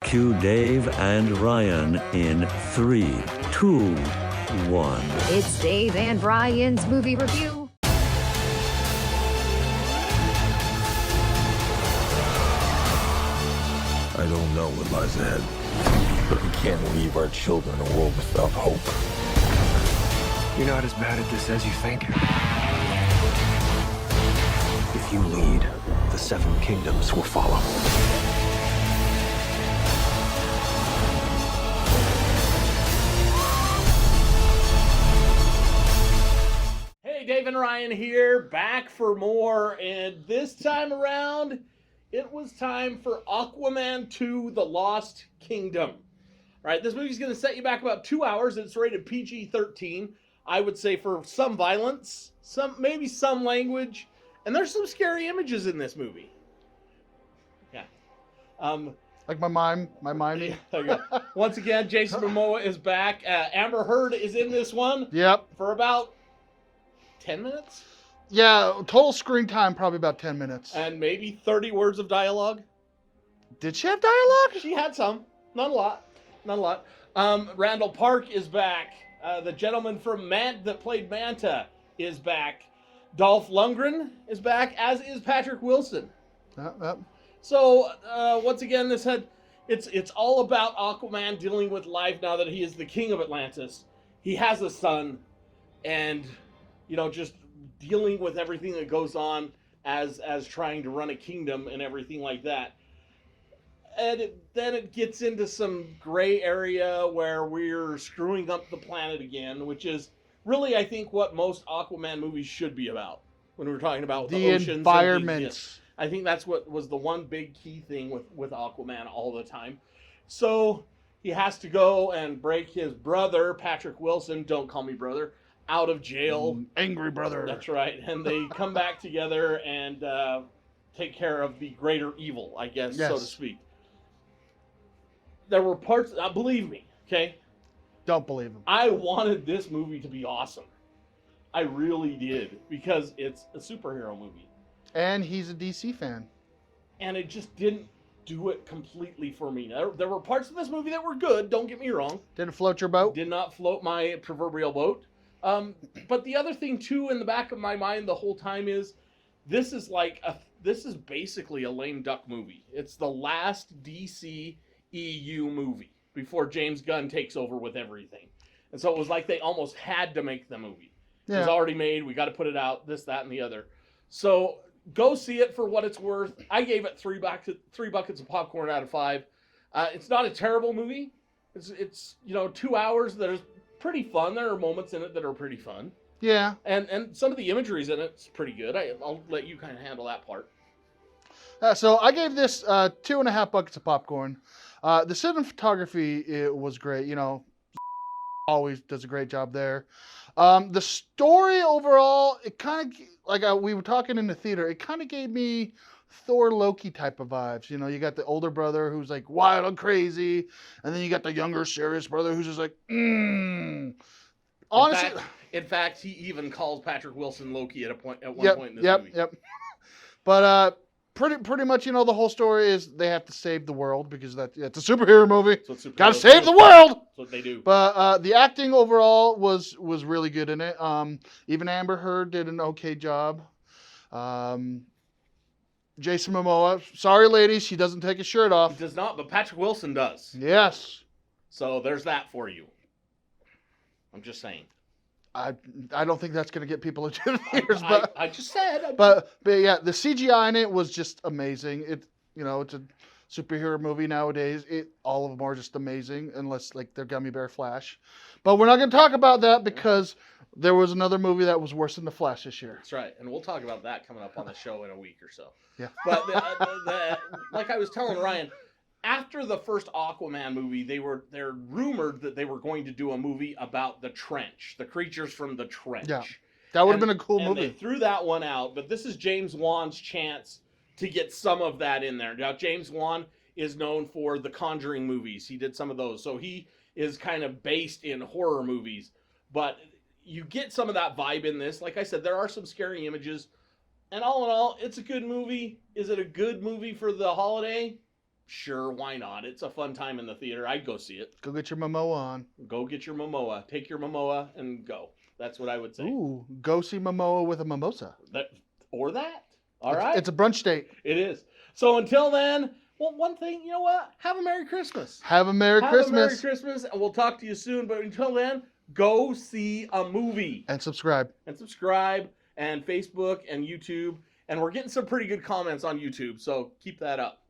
Cue Dave and Ryan in 3, 2, 1. It's Dave and Ryan's movie review. I don't know what lies ahead, but we can't leave our children in a world without hope. You're not as bad at this as you think. If you lead, the seven kingdoms will follow. Hey, Dave and Ryan here, back for more, and this time around, it was time for Aquaman 2: The Lost Kingdom. All right, this movie's going to set you back about 2 hours. It's rated PG-13. I would say for some violence, maybe some language, and there's some scary images in this movie. Yeah. Like my mime. Okay. Once again, Jason Momoa is back. Amber Heard is in this one. Yep. For about 10 minutes? Yeah, total screen time probably about 10 minutes. And maybe 30 words of dialogue. Did she have dialogue? She had some. Not a lot. Randall Park is back. The gentleman from that played Manta is back. Dolph Lundgren is back, as is Patrick Wilson. Yep. So, once again, it's all about Aquaman dealing with life now that he is the king of Atlantis. He has a son, and, just dealing with everything that goes on as trying to run a kingdom and everything like that. And then it gets into some gray area where we're screwing up the planet again, which is really, I think, what most Aquaman movies should be about when we're talking about the oceans. Environment. I think that's what was the one big key thing with Aquaman all the time. So he has to go and break his brother, Patrick Wilson, don't call me brother, out of jail. Angry brother. That's right. And they come back together and take care of the greater evil, I guess, yes, so to speak. There were parts, believe me, okay? Don't believe him. I wanted this movie to be awesome. I really did, because it's a superhero movie. And he's a DC fan. And it just didn't do it completely for me. There were parts of this movie that were good, don't get me wrong. Didn't float your boat? Did not float my proverbial boat. But the other thing, too, in the back of my mind the whole time is, this is basically a lame duck movie. It's the last DC EU movie before James Gunn takes over with everything. And so it was like they almost had to make the movie. Yeah. It was already made. We got to put it out, this, that, and the other. So go see it for what it's worth. I gave it three buckets of popcorn out of 5. It's not a terrible movie. It's 2 hours that is pretty fun. There are moments in it that are pretty fun. Yeah. And some of the imagery's in it's pretty good. I'll let you kind of handle that part. So I gave this 2.5 buckets of popcorn. The cinematography, it was great. Always does a great job there. The story overall, it kind of, like we were talking in the theater, it kind of gave me Thor Loki type of vibes. You got the older brother who's like wild and crazy, and then you got the younger serious brother who's just like, Honestly, in fact, he even calls Patrick Wilson Loki at one point in this movie. Yep. But pretty much, the whole story is they have to save the world because it's a superhero movie. Got to save the world. That's what they do. But the acting overall was really good in it. Even Amber Heard did an okay job. Jason Momoa, sorry ladies, he doesn't take his shirt off. He does not, but Patrick Wilson does. Yes. So there's that for you. I'm just saying. I don't think that's going to get people into the theaters, but I just said. But yeah, the CGI in it was just amazing. It's a superhero movie nowadays. All of them are just amazing, unless like they're Gummy Bear Flash. But we're not going to talk about that because there was another movie that was worse than The Flash this year. That's right, and we'll talk about that coming up on the show in a week or so. Yeah. But like I was telling Ryan, after the first Aquaman movie, they're rumored that they were going to do a movie about the trench, the creatures from the trench. Yeah, that would have been a cool movie. They threw that one out, but this is James Wan's chance to get some of that in there. Now, James Wan is known for the Conjuring movies. He did some of those, so he is kind of based in horror movies. But you get some of that vibe in this. Like I said, there are some scary images. And all in all, it's a good movie. Is it a good movie for the holiday? Sure, why not? It's a fun time in the theater. I'd go see it. Go get your Momoa on. Go get your Momoa. Take your Momoa and go. That's what I would say. Ooh, go see Momoa with a mimosa. That. All right. It's a brunch date. It is. So until then, well, one thing, you know what? Have a Merry Christmas. Have a Merry Have Christmas. a Merry Christmas, and we'll talk to you soon. But until then, go see a movie. And subscribe. And Facebook and YouTube. And we're getting some pretty good comments on YouTube, so keep that up.